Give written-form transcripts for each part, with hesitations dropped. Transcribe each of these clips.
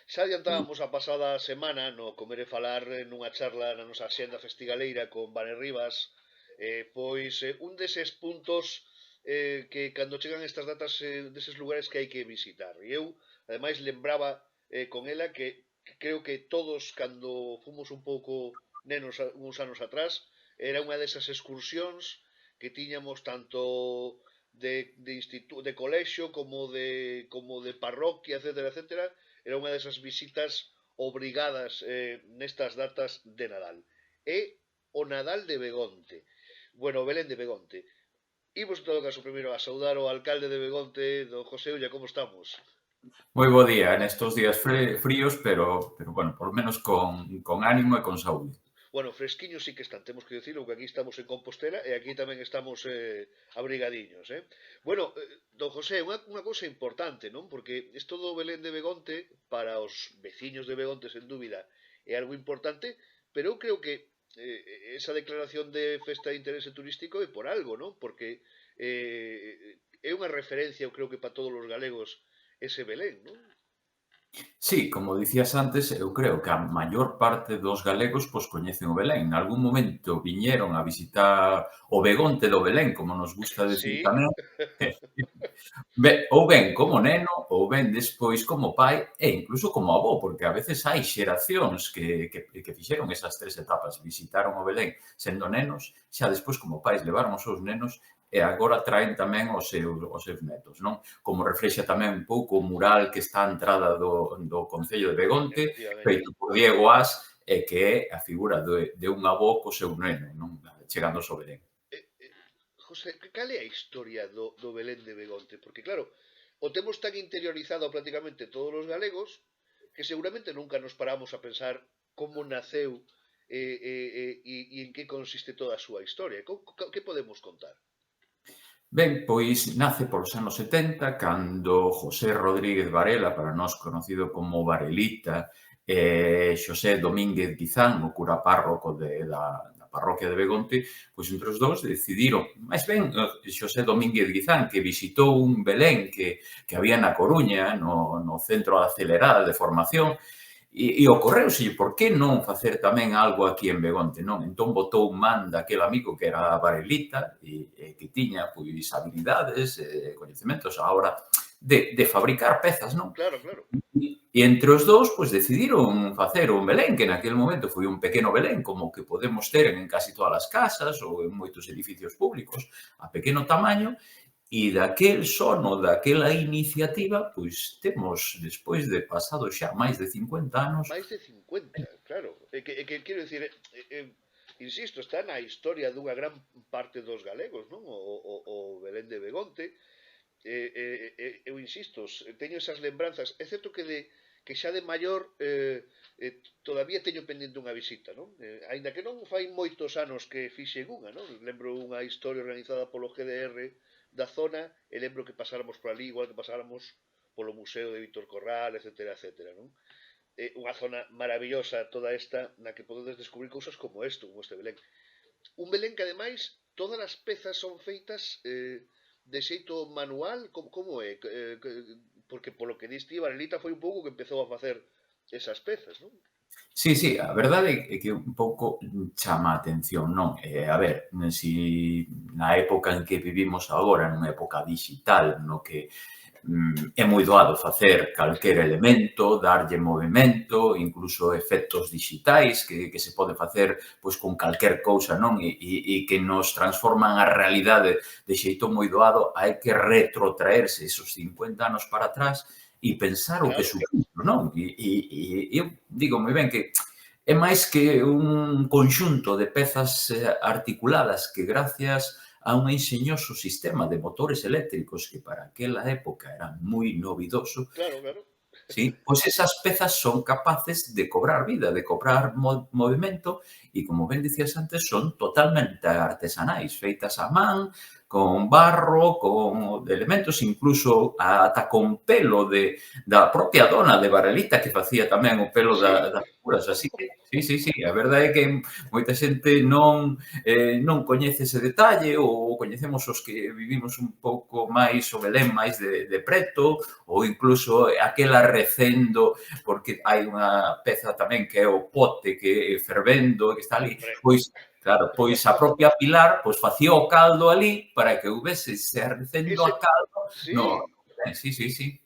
Xa adiantábamos a pasada semana no Comer e Falar nunha charla na nosa axenda festigaleira con Vane Rivas, pois un deses puntos que cando chegan estas datas deses lugares que hai que visitar. E eu, ademais, lembraba con ela que creo que todos cando fomos un pouco nenos uns anos atrás, era unha desas excursións que tiñamos tanto de colexio como de parroquia, etcétera, etcétera, era unha desas visitas obrigadas nestas datas de Nadal. E o Nadal de Begonte. Bueno, Belén de Begonte. Imos en todo caso primeiro a saudar ao alcalde de Begonte, don José Ulla, como estamos? Moi bo día nestos días fríos, pero bueno, por lo menos con ánimo e con saúde. Bueno, fresquiños sí que están, temos que decirlo, que aquí estamos en Compostela e aquí tamén estamos abrigadiños, Bueno, don José, unha cousa importante, non? Porque isto do Belén de Begonte, para os veciños de Begonte, sen dúbida, é algo importante, pero eu creo que esa declaración de festa de interese turístico é por algo, non? Porque é unha referencia, eu creo que para todos os galegos, ese Belén, non? Sí, como dicías antes, eu creo que a maior parte dos galegos pois coñecen o Belén. En algún momento viñeron a visitar o Begonte do Belén, como nos gusta decir Sí, tamén, ou ben como neno, ou ben despois como pai e incluso como avó, porque a veces hai xeracións que fixeron esas tres etapas, visitaron o Belén sendo nenos, xa despois como pais levaron os seus nenos e agora traen tamén os seus netos, non? Como reflexa tamén un pouco o mural que está á entrada do Concello de Begonte, efectivamente. feito por Diego As, e que é a figura de un avó co seu neno, non? Chegando ao Belén. José, cal é a historia do Belén de Begonte? Porque claro, o temos tan interiorizado prácticamente todos os galegos que seguramente nunca nos paramos a pensar como naceu e en que consiste toda a súa historia. Que podemos contar? Ben, pois nace polos anos 70, cando José Rodríguez Varela, para nós conocido como Varelita, e Xosé Domínguez Guizán, o cura párroco da parroquia de Begonte, pois entre os dous decidiron, máis ben, Xosé Domínguez Guizán, que visitou un Belén que había na Coruña, no Centro Acelerada de Formación, e ocorreuselle, por que non facer tamén algo aquí en Begonte, non? Entón botou man daquel amigo que era a Varelita e que tiña, pois, habilidades e coñecementos a hora de fabricar pezas, non? Claro, claro. E entre os dous, pois, decidiron facer un Belén, que naquele momento foi un pequeno Belén, como o que podemos ter en casi todas as casas ou en moitos edificios públicos, a pequeno tamaño, e daquel sono, daquela iniciativa, pois temos, despois de pasado xa máis de 50 anos, Máis de 50, claro. Que quero dicir, insisto, está na historia dunha gran parte dos galegos, non? O Belén de Begonte, eu insisto, teño esas lembranzas. É certo que xa de maior todavía teño pendente unha visita, non? Aínda que non fai moitos anos que fixen unha, non? Lembro unha historia organizada polo GDR da zona e lembro que pasáramos por ali, igual que pasáramos polo Museo de Víctor Corral, etcétera, etcétera, non? Unha zona maravillosa toda esta na que podedes descubrir cousas como isto, como este Belén. Un Belén que ademais todas as pezas son feitas de xeito manual, como é? Porque polo que diste, Varelita foi un pouco que empezou a facer esas pezas, non? sí, sí, a verdade é que un pouco chama a atención, non? A ver, si na época en que vivimos agora, nunha época digital, no que é moi doado facer calquer elemento, darlle movimento, incluso efectos digitais que se pode facer pois con calquer cousa, non? E que nos transforman a realidade de xeito moi doado, hai que retrotraerse esos 50 anos para atrás e pensar o que Claro. supuxo, non? Eu digo moi ben que é máis que un conxunto de pezas articuladas que gracias a un enxeñoso sistema de motores eléctricos que para aquela época era moi novidoso, Claro, claro. sí, pois esas pezas son capaces de cobrar vida, de cobrar movimento e, como ben dicías antes, son totalmente artesanais, feitas á man, con barro, con elementos, incluso ata con pelo da propia dona de Barelita que facía tamén o pelo Sí, das figuras, así que sí, a verdade é que moita xente non coñece ese detalle ou coñecemos os que vivimos un pouco máis o Belén máis de preto ou incluso aquela recendo porque hai unha peza tamén que é o pote que fervendo que está ali, hombre, pois claro, pois a propia Pilar pois facía o caldo ali para que houbese ese recendo ese, a caldo no sí, sí.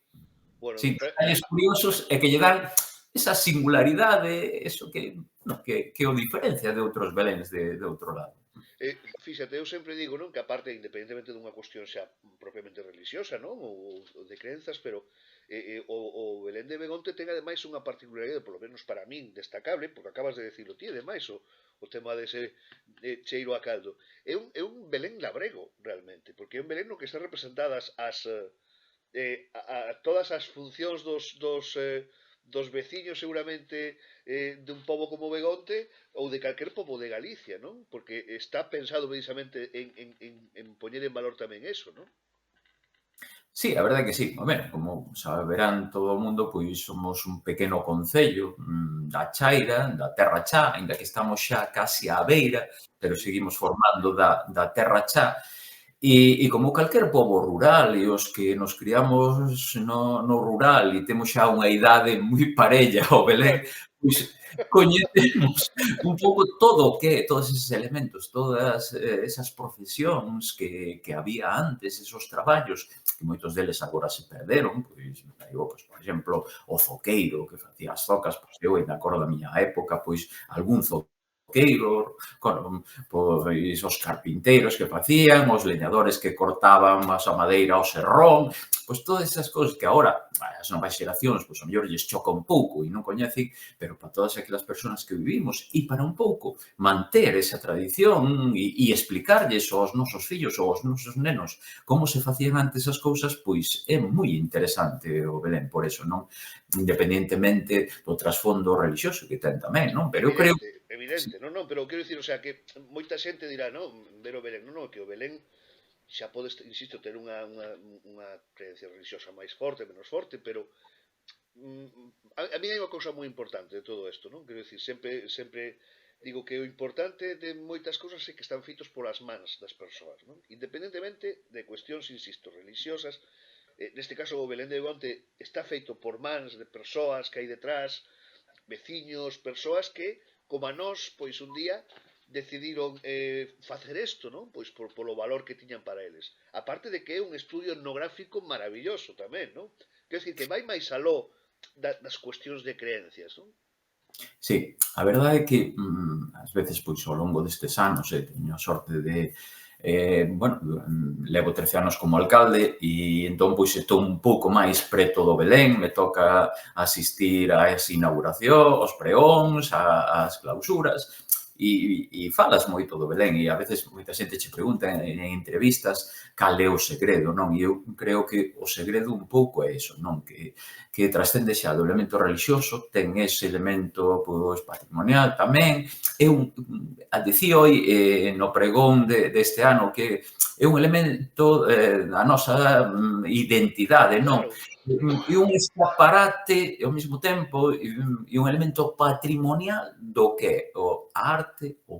bueno, Sí, detalles curiosos e que lle dan esa singularidade, eso que, bueno, que o diferencia de outros Beléns de outro lado. fíxate, eu sempre digo, non, que aparte, independentemente dunha cuestión xa propiamente religiosa, non, ou de crenzas, pero o Belén de Begonte ten ademais unha particularidade, polo menos para min, destacable, porque acabas de decirlo ti, ademais, o tema dese cheiro a caldo. É un Belén labrego, realmente, porque é un Belén no que están representadas todas as funcións dos veciños seguramente dun pobo como Begonte ou de calquer pobo de Galicia, non? Porque está pensado precisamente en poñer en valor tamén eso, non? Sí, a verdade é que sí. Home, como saberán todo o mundo, pois somos un pequeno concello da Chaira, da Terra Chá, aínda que estamos xa casi á beira, pero Sí, seguimos formando da Terra Chá. E como calquer pobo rural e os que nos criamos no rural e temos xa unha idade moi parella ao Belén, claro, pois coñecemos un pouco todo o que todos eses elementos, todas esas profesións que había antes, esos traballos, que moitos deles agora se perderon, pois, digo, pois, por exemplo, o zoqueiro que facía as zocas, pois eu ainda acordo da miña época, pois algún zoqueiro, pois os carpinteiros que facían, os leñadores que cortaban a madeira ao serrón, pois todas esas cousas que agora as novas xeracións, pois, ao mellor lles choca un pouco e non coñecen, pero para todas aquelas persoas que vivimos e para un pouco manter esa tradición e explicarlles aos nosos fillos ou aos nosos nenos como se facían antes as cousas, pois é moi interesante o Belén por eso, non? Independentemente do trasfondo religioso que ten tamén, non? Pero eu creo evidente, evidente, non, non, pero quero dicir, o sea, que moita xente dirá, non, ver o Belén, non, non, que o Belén xa podes, insisto, ter unha creencia religiosa máis forte, menos forte, pero a mí hai unha cousa moi importante de todo isto, non? Quero dicir, sempre digo que o importante de moitas cousas é que están feitos polas mans das persoas, non? Independentemente de cuestións, insisto, religiosas, neste caso o Belén de Begonte está feito por mans de persoas que hai detrás, veciños, persoas que, como a nós, pois un día decidiron facer isto, non? Pois polo valor que tiñan para eles. Aparte de que é un estudio etnográfico maravilloso tamén, non? Quer dizer, que vai máis aló das cuestións de creencias, non? sí, a verdade é que ás veces pois ao longo destes anos teño a sorte de bueno, levo 13 anos como alcalde e entón pois estou un pouco máis preto do Belén, me toca asistir ás inauguracións, aos preóns, ás clausuras e falas moito do Belén e a veces moita xente che pregunta en entrevistas cal é o segredo, non? E eu creo que o segredo un pouco é iso, non? Que trascende xa do elemento religioso, ten ese elemento pois, patrimonial tamén, é dicía hoi no pregón deste ano que é un elemento da nosa identidade, non? Claro, E un escaparate ao mesmo tempo e un elemento patrimonial do que a arte, o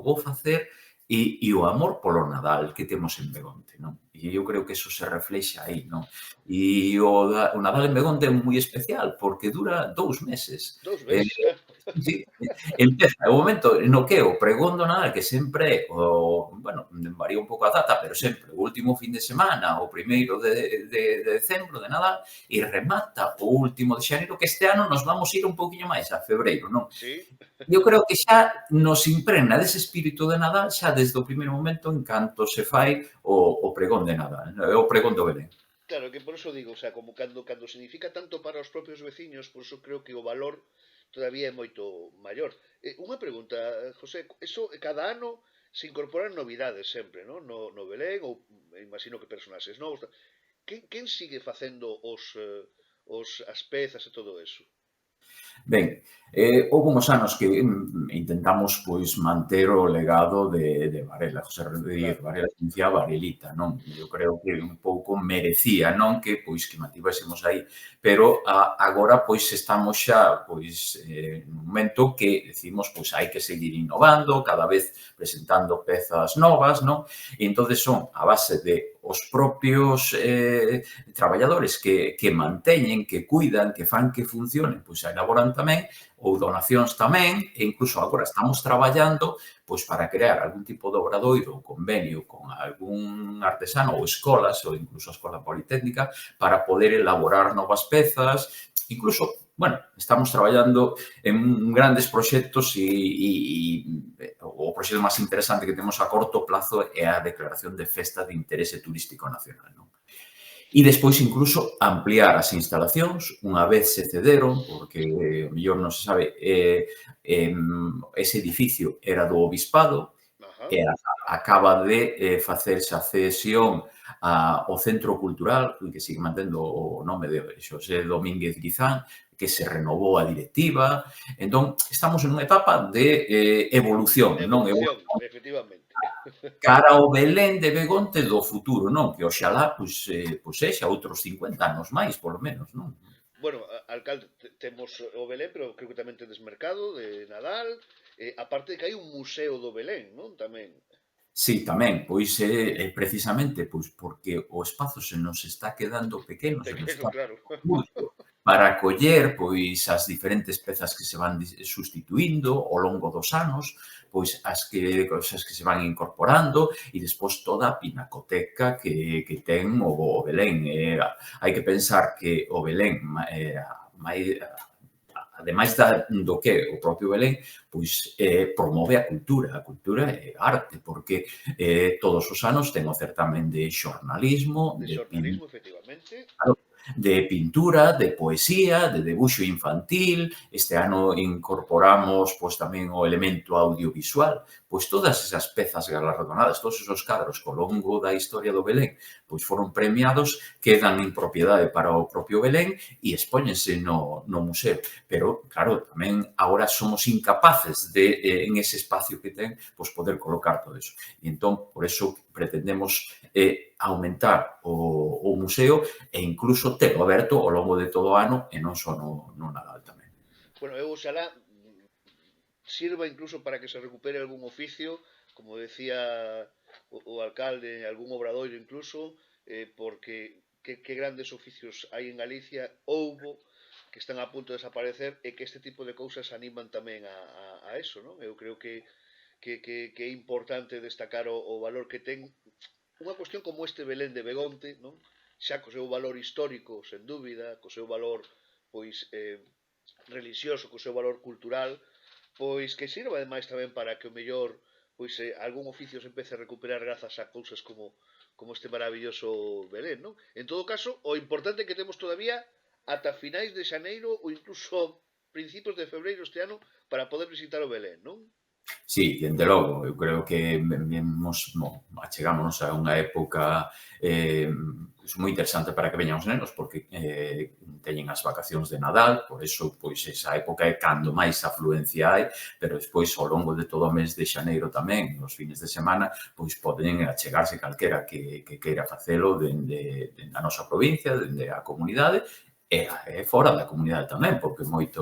bo facer e o amor polo Nadal que temos en Begonte, non? E eu creo que eso se reflexa aí, non? E o Nadal en Begonte é moi especial porque dura 2 meses. 2 meses, claro. Sí, empeza o momento no que o pregón do Nadal, que sempre é bueno, varía un pouco a data, pero sempre o último fin de semana, o primeiro de decembro, de Nadal, e remata o último de xaneiro, que este ano nos vamos ir un pouquiño máis a febreiro, non? Sí, Eu creo que xa nos impregna dese espírito de Nadal xa desde o primeiro momento en canto se fai o pregón de Nadal, o pregón do Belén. claro, que por eso digo, o sea, como cando significa tanto para os propios veciños, por eso creo que o valor todavía é moito maior. Unha pregunta, José, eso cada ano se incorporan novidades sempre, ¿no? No Belén, ou imagino que personaxes novos. Quen sigue facendo as pezas e todo eso? Ben, houve uns anos que intentamos pois manter o legado de Varela, José Rodríguez Claro, Varela, que dicía Varelita, non? Eu creo que un pouco merecía, non? Que pois que mantivésemos aí, pero agora pois estamos xa pois nun momento que decimos pois hai que seguir innovando, cada vez presentando pezas novas, non? E entonces son a base de os propios traballadores que manteñen, que cuidan, que fan que funcionen, pois a elaboran tamén, ou donacións tamén, e incluso agora estamos traballando pois para crear algún tipo de obradoiro ou convenio con algún artesano ou escolas, ou incluso a Escola Politécnica, para poder elaborar novas pezas, incluso bueno, estamos traballando en grandes proxectos e o proxecto máis interesante que temos a corto plazo é a declaración de festa de interese turístico nacional. Non? E despois incluso ampliar as instalacións, unha vez se cederon, porque o mellor non se sabe, ese edificio era do Obispado ajá, e acaba de facerse a cesión ao Centro Cultural, que sigue mantendo o nome de Xosé Domínguez Guizán, que se renovou a directiva. Entón, estamos en unha etapa de evolución, non? evolución, efectivamente. Cara ao Belén de Begonte do futuro, non? Que oxalá, pois sexa outros 50 anos máis, polo menos, non? Bueno, alcalde, temos o Belén, pero creo que tamén tedes mercado de Nadal, aparte de que hai un museo do Belén, non? Tamén. Sí, tamén, pois precisamente pois porque o espazo se nos está quedando pequeno, se nos Pequeno, está claro. curto para acoller pois as diferentes pezas que se van sustituindo ao longo dos anos, pois as cousas que se van incorporando e despois toda a pinacoteca que ten o Belén. Hai que pensar que o Belén máis ademais do que o propio Belén, pois promove a cultura é arte, porque todos os anos ten o certamen de xornalismo, De de xornalismo, efectivamente. de pintura, de poesía, de debuxo infantil. Este ano incorporamos pois tamén o elemento audiovisual. Pois todas esas pezas galardonadas, todos esos cadros que ao longo da historia do Belén pois foron premiados, quedan en propiedade para o propio Belén e expóñense no museo. Pero, claro, tamén agora somos incapaces de, en ese espacio que ten, pois poder colocar todo eso. E entón, por eso pretendemos aumentar o museo e incluso telo aberto ao longo de todo o ano e non só no Nadal tamén. Bueno, eu oxalá sirva incluso para que se recupere algún oficio, como decía o alcalde, algún obradoiro incluso, porque que grandes oficios hai en Galicia, houbo, que están a punto de desaparecer e que este tipo de cousas animan tamén a eso, non? Eu creo que é importante destacar o valor que ten unha cuestión como este Belén de Begonte, non? Xa co seu valor histórico, sen dúbida, co seu valor pois religioso, co seu valor cultural, pois que sirva ademais tamén para que o mellor pois algún oficio se empece a recuperar grazas a cousas como este maravilloso Belén, non? En todo caso, o importante é que temos todavía ata finais de xaneiro ou incluso principios de febreiro este ano para poder visitar o Belén, non? Sí, dende logo, eu creo que vemos, achegámonos a unha época moi interesante para que veñan os nenos, porque teñen as vacacións de Nadal, por eso, pois, esa época é cando máis afluencia hai, pero despois, ao longo de todo o mes de xaneiro tamén, nos fines de semana, pois poden achegarse calquera que queira facelo dende a nosa provincia, dende a comunidade, e fora da comunidade tamén, porque moita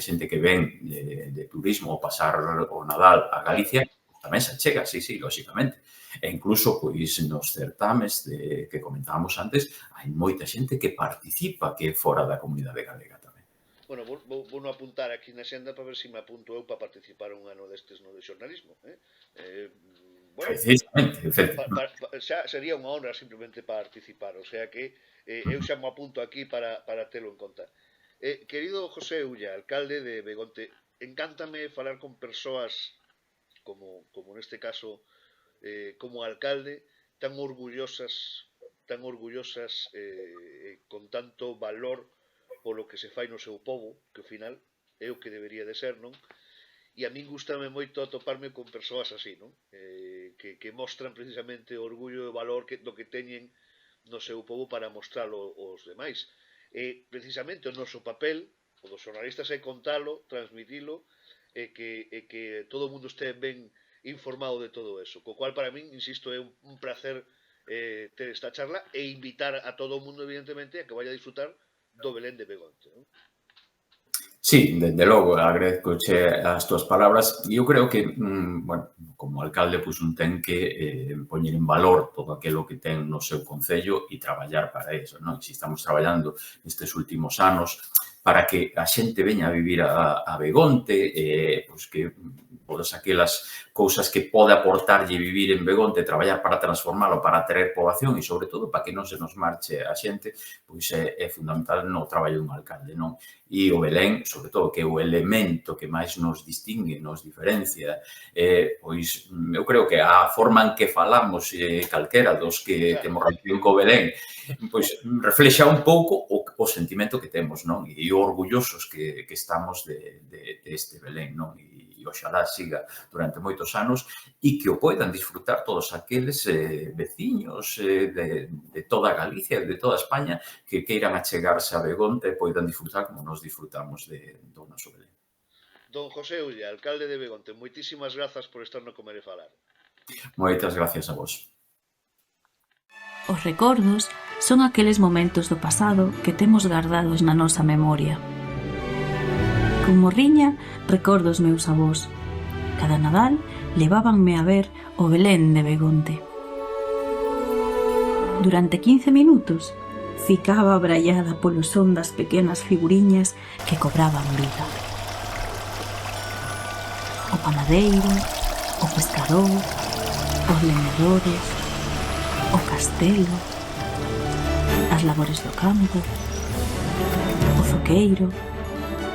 xente que ven de turismo ou pasar o Nadal a Claro. Galicia tamén se achega, sí, lóxicamente. E incluso, pois, nos certames que comentábamos antes, hai moita xente que participa que é fora da comunidade galega tamén. Bueno, vou no apuntar aquí na xenda para ver se me apunto eu para participar un ano destes no de xornalismo. Bueno, Precisamente. xa sería unha honra simplemente participar, o sea que eu xa me apunto aquí para telo en conta. Querido José Ulla, alcalde de Begonte, encántame falar con persoas como neste caso, como alcalde, tan orgullosas con tanto valor polo que se fai no seu povo, que ao final é o que debería de ser, non? E a min gustame moito atoparme con persoas así, non? Que mostran precisamente o orgullo e o valor do que teñen no seu povo para mostralo aos demais. Precisamente o noso papel O dos xornalistas é contalo, transmitilo, e que todo o mundo este ben informado de todo eso. Co cual, para min, insisto, é un placer ter esta charla e invitar a todo o mundo, evidentemente, a que vaya a disfrutar do Belén de Begonte, non? Sí, desde logo, agradezcoche as túas palabras. Eu creo que, bueno, como alcalde, pois un ten que poñer en valor todo aquilo que ten no seu concello e traballar para eso, non? Si estamos traballando nestes últimos anos para que a xente veña a vivir a Begonte, pois que todas aquelas cousas que pode aportarlle vivir en Begonte, traballar para transformalo, para atraer poboación e, sobre todo, para que non se nos marche a xente, pois é fundamental no traballo dun alcalde, non? E o Belén, sobre todo, que é o elemento que máis nos distingue, nos diferencia, pois eu creo que a forma en que falamos calquera dos que temos relación co Belén, pois reflexa un pouco o sentimento que temos, non? E o orgullosos que estamos deste Belén, non? E oxalá siga durante moitos anos e que o poidan disfrutar todos aqueles veciños de toda Galicia, de toda España, que queiran achegarse a Begonte e poidan disfrutar como nos disfrutamos do noso Belén. Don José Ulla, alcalde de Begonte, moitísimas grazas por estar no Comer e Falar. Moitas gracias a vos. Os recordos son aqueles momentos do pasado que temos guardados na nosa memoria. Con morriña recordo os meus avós. Cada Nadal levábanme a ver o Belén de Begonte. Durante 15 minutos ficaba abraiada polo son das pequenas figuriñas que cobraban vida. O panadeiro, o pescador, os leñadores, o castelo, as labores do campo, o zoqueiro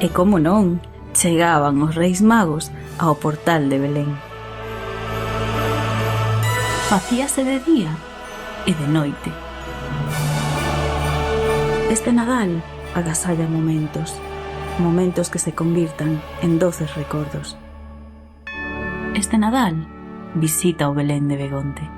e, como non, chegaban os Reis Magos ao portal de Belén. Facíase de día e de noite. Este Nadal agasalla momentos que se convirtan en doces recordos. Este Nadal visita o Belén de Begonte.